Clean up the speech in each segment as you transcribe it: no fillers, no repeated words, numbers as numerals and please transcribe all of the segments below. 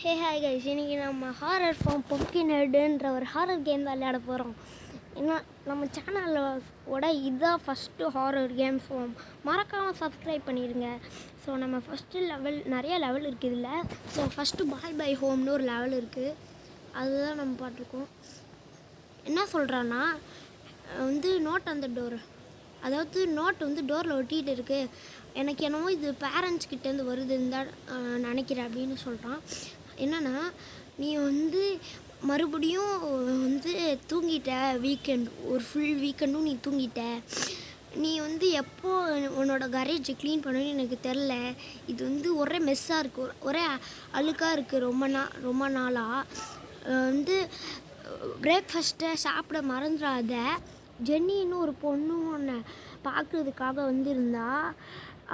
Hey hi guys, இன்றைக்கி நம்ம horror form pumpkin ஹெட்டுன்ற ஒரு ஹாரர் கேம் தான் விளையாட போகிறோம். ஏன்னா நம்ம சேனலோட இதுதான் ஃபஸ்ட்டு ஹாரர் கேம் ஃபார்ம். மறக்காமல் சப்ஸ்கிரைப் பண்ணிடுங்க. ஸோ நம்ம ஃபஸ்ட்டு லெவல் நிறைய லெவல் இருக்குது இதில். ஸோ ஃபஸ்ட்டு பாய் பை ஹோம்னு ஒரு லெவல் இருக்குது, அதுதான் நம்ம பார்த்துருக்கோம். என்ன சொல்கிறான்னா நோட் அந்த டோர், அதாவது நோட் டோரில் ஒட்டிகிட்டு இருக்குது. எனக்கு என்னமோ இது பேரண்ட்ஸ்கிட்டேருந்து வருதுன்னு தான் நினைக்கிறேன் அப்படின்னு சொல்கிறான். என்னென்னா, நீ மறுபடியும் தூங்கிட்ட, வீக்கெண்ட் ஒரு ஃபுல் வீக்கெண்டும் நீ தூங்கிட்ட. நீ எப்போ உன்னோட கரேஜை க்ளீன் பண்ணணும்னு எனக்கு தெரில. இது ஒரே மெஸ்ஸாக இருக்குது, ஒரே அழுக்காக இருக்குது. ரொம்ப நாளாக பிரேக்ஃபாஸ்ட்டை சாப்பிட மறந்துடாத. ஜென்னின்னு ஒரு பொண்ணு ஒன்று பார்க்குறதுக்காக வந்திருந்தா.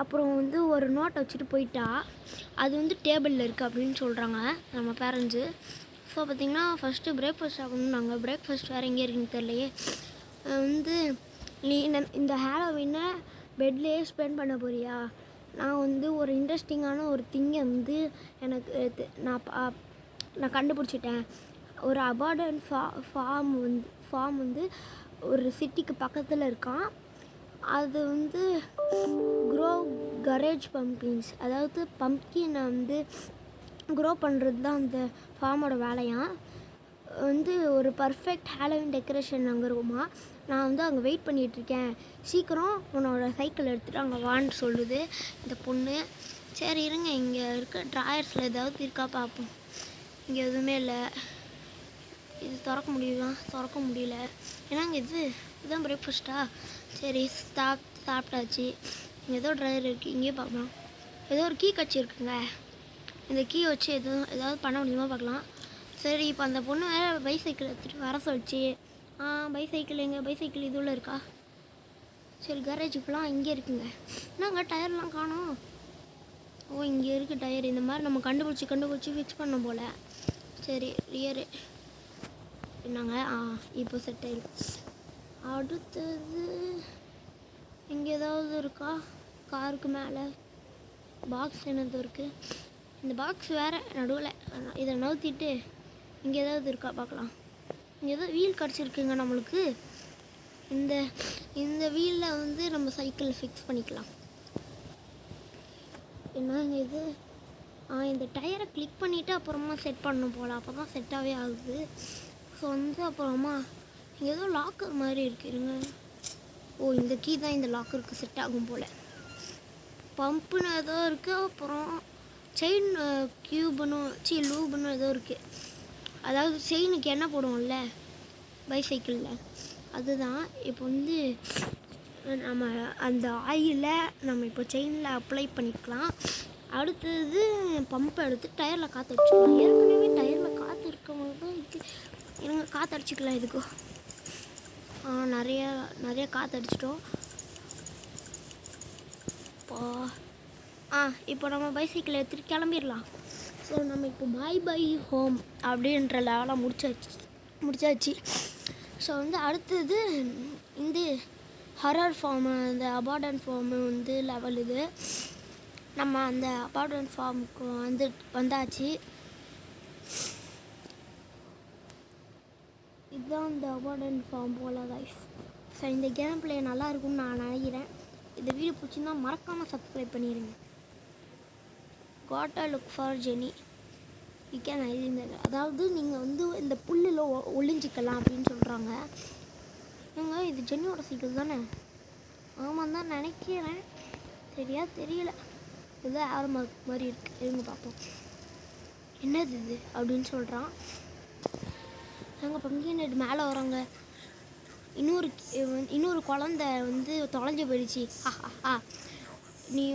அப்புறம் ஒரு நோட்டை வச்சுட்டு போயிட்டா. அது டேபிளில் இருக்குது அப்படின்னு சொல்கிறாங்க நம்ம பேரண்ட்ஸு. ஸோ பார்த்திங்கன்னா ஃபஸ்ட்டு பிரேக்ஃபாஸ்ட் சாப்பிட்ணுன்னாங்க. பிரேக்ஃபாஸ்ட் வேறு எங்கே இருக்குன்னு தெரியலையே. நீ இந்த ஹாலோவீனை பெட்லேயே ஸ்பெண்ட் பண்ண போறியா? நான் ஒரு இன்ட்ரெஸ்டிங்கான ஒரு திங்கை எனக்கு நான் கண்டுபிடிச்சிட்டேன். ஒரு அபார்டன் ஃபார்ம் ஒரு சிட்டிக்கு பக்கத்தில் இருக்கான். அது க்ரோ கரேஜ் பம்ப்கின்ஸ், அதாவது பம்ப்கினை க்ரோ பண்ணுறது தான் அந்த ஃபார்மோட வேலையாம். ஒரு பர்ஃபெக்ட் ஹாலோவீன் டெக்கரேஷன் அங்கே இருக்குமா. நான் அங்கே வெயிட் பண்ணிகிட்ருக்கேன், சீக்கிரம் உன்னோட சைக்கிள் எடுத்துகிட்டு அங்கே வான்னு சொல்லுது இந்த பொண்ணு. சரி இருங்க, இங்கே இருக்க ட்ராயர்ஸில் ஏதாவது இருக்கா பார்ப்போம். இங்கே எதுவுமே இல்லை. இது திறக்க முடியல. ஏன்னாங்க இதுதான் பிரேக்ஃபாஸ்ட்டா? சரி சாப்பிட்டாச்சு. இங்கே ஏதோ ட்ரைவர் இருக்குது, இங்கேயே பார்க்கலாம். ஏதோ ஒரு கீ கட்சி இருக்குங்க, இந்த கீ வச்சு ஏதாவது பண்ண முடியுமா பார்க்கலாம். சரி, இப்போ அந்த பொண்ணு வேறு பைசைக்கிள் எடுத்துகிட்டு வர சொல்லிச்சு. பைசைக்கிள் எங்கே? பைசைக்கிள் இதுவில் இருக்கா? சரி, கரேஜுக்கெலாம் இங்கே இருக்குங்க. என்னங்க டயர்லாம் காணோம்? ஓ, இங்கே இருக்குது டயர். இந்த மாதிரி நம்ம கண்டுபிடிச்சி ஃபிக்ஸ் பண்ண போல். சரி, ரியரு என்னங்க? இப்போ செட் ஆகிடும். அடுத்தது இங்கே ஏதாவது இருக்கா? காருக்கு மேலே பாக்ஸ் என்னது இருக்குது? இந்த பாக்ஸ் வேறு நடுவில். இதை நவுத்திட்டு இங்கே ஏதாவது இருக்கா பார்க்கலாம். இங்கே ஏதோ வீல் கிடச்சிருக்குங்க நம்மளுக்கு. இந்த வீலில் நம்ம சைக்கிள் ஃபிக்ஸ் பண்ணிக்கலாம். என்னங்க இது? இந்த டயரை கிளிக் பண்ணிவிட்டு அப்புறமா செட் பண்ணணும் போல். அப்போ தான் செட்டாகவே ஆகுது. ஸோ அப்புறமா இங்கே ஏதோ லாக்கர் மாதிரி இருக்குதுங்க. ஓ, இந்த கீ தான் இந்த லாக்கருக்கு செட் ஆகும் போல். பம்புன்னு ஏதோ இருக்குது. அப்புறம் செயின் லூபுன்னு ஏதோ இருக்குது. அதாவது செயினுக்கு என்ன போடுவோம்ல பைசைக்கிளில், அதுதான். இப்போ நம்ம அந்த ஆயிலை நம்ம இப்போ செயினில் அப்ளை பண்ணிக்கலாம். அடுத்தது பம்பை எடுத்து டயரில் காற்று அடிச்சுக்கலாம். ஏற்கனவே டயரில் காற்று இருக்கும் போது எனக்கு காற்று அடிச்சிக்கலாம். இதுக்கும் நிறைய காற்று அடிச்சிட்டோம். இப்போ நம்ம பைசைக்கிளை எடுத்துகிட்டு கிளம்பிடலாம். ஸோ நம்ம இப்போ பாய் பை ஹோம் அப்படின்ற லெவலாக முடிச்சாச்சு. ஸோ அடுத்தது ஹரர் ஃபார்மு, இந்த அபார்டன் ஃபார்மு லெவல் இது. நம்ம அந்த அபார்டன் ஃபார்முக்கு வந்தாச்சு. இதுதான் இந்த அபார்டன் ஃபார்ம் போல் கைஸ். ஸோ இந்த கேம் பிளே நல்லா இருக்கும்னு நான் நினைக்கிறேன். இந்த வீடியோ பிடிச்சிருந்தா மறக்காமல் சப்ஸ்கிரைப் பண்ணிடுங்க. காட்டா look for Jenny, you can identify. அதாவது நீங்கள் இந்த புல்லில் ஒளிஞ்சிக்கலாம் அப்படின்னு சொல்கிறாங்க. ஏங்க, இது ஜென்னியோட சைக்கிள் தானே? ஆமாம் தான் நினைக்கிறேன், தெரியல. இதுதான் ஆறு மார்க் மாதிரி இருக்குது. இருங்க பார்ப்போம் என்னது இது அப்படின்னு சொல்கிறான். எங்கள் பம்ப்கின் ஹெட் மேலே வராங்க. இன்னொரு குழந்தை தொலைஞ்சு போயிடுச்சு. நீ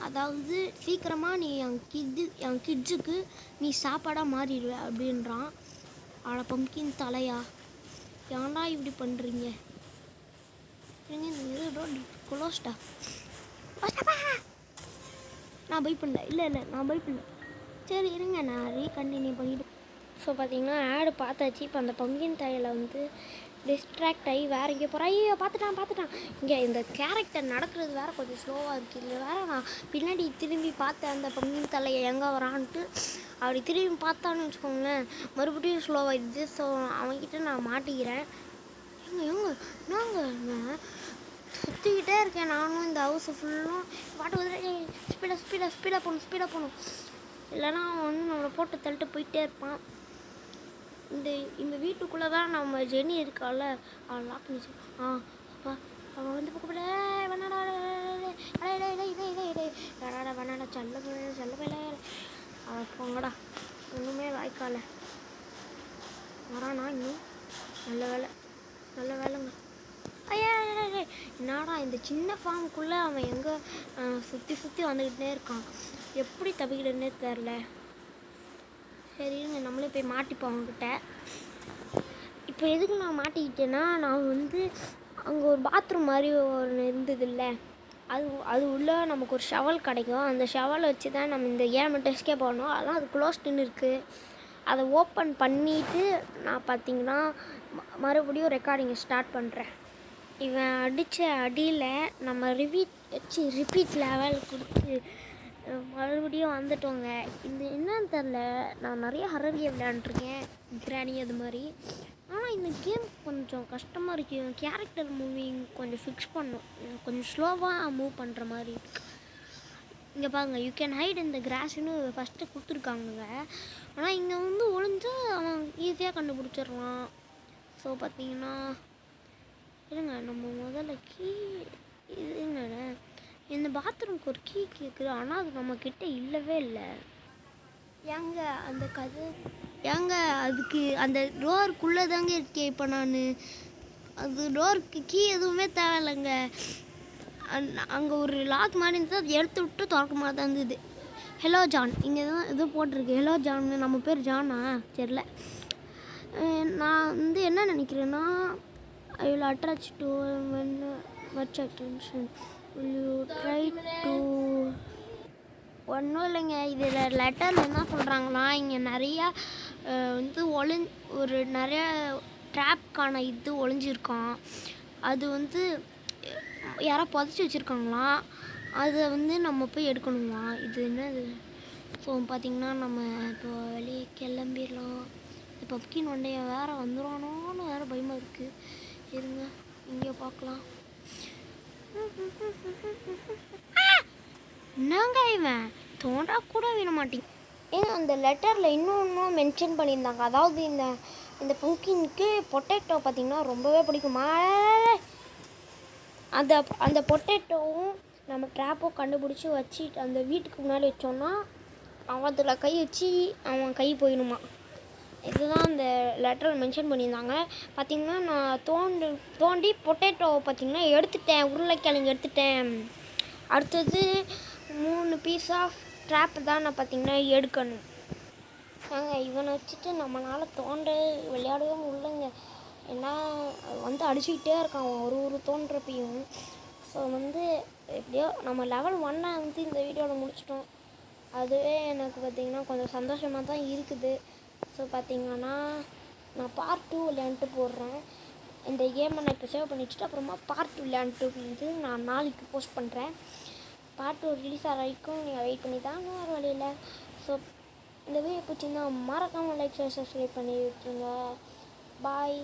அதாவது சீக்கிரமாக நீ என் கிட்ஸுக்கு நீ சாப்பாடாக மாறிடுவ அப்படின்றான். பம்ப்கின் தலையா, ஏன்டா இப்படி பண்ணுறீங்க? குளோஸ்டா. நான் பயப்படல. இல்லை நான் பயப்படல. சரி இருங்க, நான் கண்டினியூ பண்ணிவிட்டு. ஸோ பார்த்திங்கன்னா ஆடு பார்த்தாச்சு. இப்போ அந்த பம்ப்கின் தலையில் டிஸ்ட்ராக்ட் ஆகி வேறு இங்கே போகிறேன். ஐயோ பார்த்துட்டான். இங்கே இந்த கேரக்டர் நடக்கிறது வேறு கொஞ்சம் ஸ்லோவாக இருக்குது. இல்லை வேறு நான் பின்னாடி திரும்பி பார்த்தேன் அந்த பங்கின் தலையை எங்கே வரான்ட்டு. அப்படி திரும்பி பார்த்தான்னு வச்சுக்கோங்களேன், மறுபடியும் ஸ்லோவாகிடுது. ஸோ அவன்கிட்ட நான் மாட்டிக்கிறேன். நாங்கள் சுற்றிக்கிட்டே இருக்கேன். நானும் இந்த ஹவுஸை ஃபுல்லும் பாட்டு வந்து ஸ்பீடாக போகணும். இல்லைனா அவன் வந்து நம்மளை போட்டு தள்ளிட்டு போயிட்டே இருப்பான். இந்த வீட்டுக்குள்ளே தான் நம்ம ஜெனி இருக்கால, அவன் லாக் பண்ணிச்சு. அவன் வந்து பக்கத்தில் வேணாடா செல்ல பேல அவன் போங்கடா. ஒன்றுமே வாய்க்கால வரானா இன்னும். நல்ல வேலைங்க. என்னடா இந்த சின்ன ஃபார்முக்குள்ளே அவன் எங்கே சுற்றி வந்துக்கிட்டே இருக்கான். எப்படி தப்பிக்கிட்டே தெரில. சரிங்க, நம்மளே போய் மாட்டிப்போம் அவங்கக்கிட்ட. இப்போ எதுக்கு நான் மாட்டிக்கிட்டேன்னா, நான் வந்து அங்கே ஒரு பாத்ரூம் மாதிரி ஒன்று இருந்தது இல்லை, அது உள்ளே நமக்கு ஒரு ஷவல் கிடைக்கும். அந்த ஷவலை வச்சு தான் நம்ம இந்த கேமை டெஸ்கே போடணும். அதெல்லாம் அது க்ளோஸ்டுன்னு இருக்குது. அதை ஓப்பன் பண்ணிவிட்டு நான் பார்த்திங்கன்னா மறுபடியும் ரெக்கார்டிங்கை ஸ்டார்ட் பண்ணுறேன். இவன் அடித்த அடியில் நம்ம ரிப்பீட் லெவல் கொடுத்து மறுபடியும் வந்துட்டோங்க. இது என்னன்னு தெரில, நான் நிறைய ஹரர் கேம் விளையாண்டுருக்கேன், கிராணி அது மாதிரி. ஆனால் இந்த கேம் கொஞ்சம் கஷ்டமாக இருக்குது. கேரக்டர் மூவிங் கொஞ்சம் ஃபிக்ஸ் பண்ணும், கொஞ்சம் ஸ்லோவாக மூவ் பண்ணுற மாதிரி. இங்கே பாருங்கள், யூ கேன் ஹைட் இந்த கிராஸ்ன்னு ஃபஸ்ட்டு கொடுத்துருக்காங்க. ஆனால் இங்கே வந்து ஒளிஞ்சா அவன் ஈஸியாக கண்டுபிடிச்சிடலாம். ஸோ பார்த்தீங்கன்னா இல்லைங்க, நம்ம முதல்ல கீ இதுங்க இந்த பாத்ரூம்க்கு ஒரு கீ கேட்குது. ஆனால் அது நம்மக்கிட்ட இல்லவே இல்லை. ஏங்க அதுக்கு அந்த டோருக்குள்ளே தாங்க இருக்கேன் இப்போ நான். அது டோருக்கு கீ எதுவுமே தேவையில்லைங்க. அங்கே ஒரு லாக் மாதிரி இருந்தது, அது எடுத்து விட்டு திறக்க மாதிரி தான் இருந்தது. ஹலோ ஜான், இங்கே தான் எதுவும் போட்டிருக்கு. ஹலோ ஜான், நம்ம பேர் ஜானா தெரில. நான் வந்து என்ன நினைக்கிறேன்னா, I will attach to much attention. Will you try to ஒன்றும் இல்லைங்க. இதில் லெட்டரில் என்ன சொல்கிறாங்கன்னா, இங்கே நிறையா வந்து நிறைய ட்ராப்கான இது ஒளிஞ்சிருக்கான். அது வந்து யாரோ புதைச்சி வச்சுருக்காங்களாம். அதை வந்து நம்ம போய் எடுக்கணுமா. இது என்னது. ஸோ பார்த்திங்கன்னா நம்ம இப்போ வெளியே கிளம்பிடலாம். இப்போ பப்கின் ஒன்றைய வேறு வந்துடுவானோன்னு வேறு பயமாக இருக்குது. இருங்க, இங்கே பார்க்கலாம். என்னங்க இவன் தோண்டா கூட விட மாட்டேங்க. ஏங்க அந்த லெட்டரில் இன்னொன்றும் மென்ஷன் பண்ணியிருந்தாங்க. அதாவது இந்த பம்கினுக்கு பொட்டேட்டோ பார்த்திங்கன்னா ரொம்பவே பிடிக்குமா. அந்த பொட்டேட்டோவும் நம்ம ட்ராப்பும் கண்டுபிடிச்சி வச்சு அந்த வீட்டுக்கு முன்னாடி வச்சோன்னா அவன் அதில் கை வச்சு அவன் கை போயிடுமா. இதுதான் அந்த லெட்டரில் மென்ஷன் பண்ணியிருந்தாங்க. பார்த்திங்கன்னா நான் தோண்டி பொட்டேட்டோவை பார்த்திங்கன்னா எடுத்துட்டேன், உருளைக்கிழங்கு எடுத்துட்டேன். அடுத்தது 3 பீஸ் ஆஃப் ட்ராப் தான் நான் பார்த்திங்கன்னா எடுக்கணும். இவனை வச்சுட்டு நம்மளால் விளையாடவே முடியலைங்க. ஏன்னா வந்து அடிச்சுக்கிட்டே இருக்கான் ஒரு தோன்றப்பையும். ஸோ வந்து எப்படியோ நம்ம லெவல் 1 வந்து இந்த வீடியோவில் முடிச்சிட்டோம். அதுவே எனக்கு பார்த்திங்கன்னா கொஞ்சம் சந்தோஷமாக தான் இருக்குது. ஸோ பார்த்திங்கன்னா நான் பார்ட் 2 விளையாண்டுட்டு போடுறேன். இந்த கேமை நான் இப்போ சேவ் பண்ணி வச்சுட்டு அப்புறமா பார்ட் 2 விளையாண்டுட்டு வந்து நான் நாளைக்கு போஸ்ட் பண்ணுறேன். பார்ட் 2 ரிலீஸ் ஆகிற வரைக்கும் நீங்கள் வெயிட் பண்ணி தாங்க, வேறு வழியில். ஸோ இந்த வீடியோ பிடிச்சிருந்தா மறக்காமல் லைக் சப்ஸ்கிரைப் பண்ணி விட்டுருங்க. பாய்.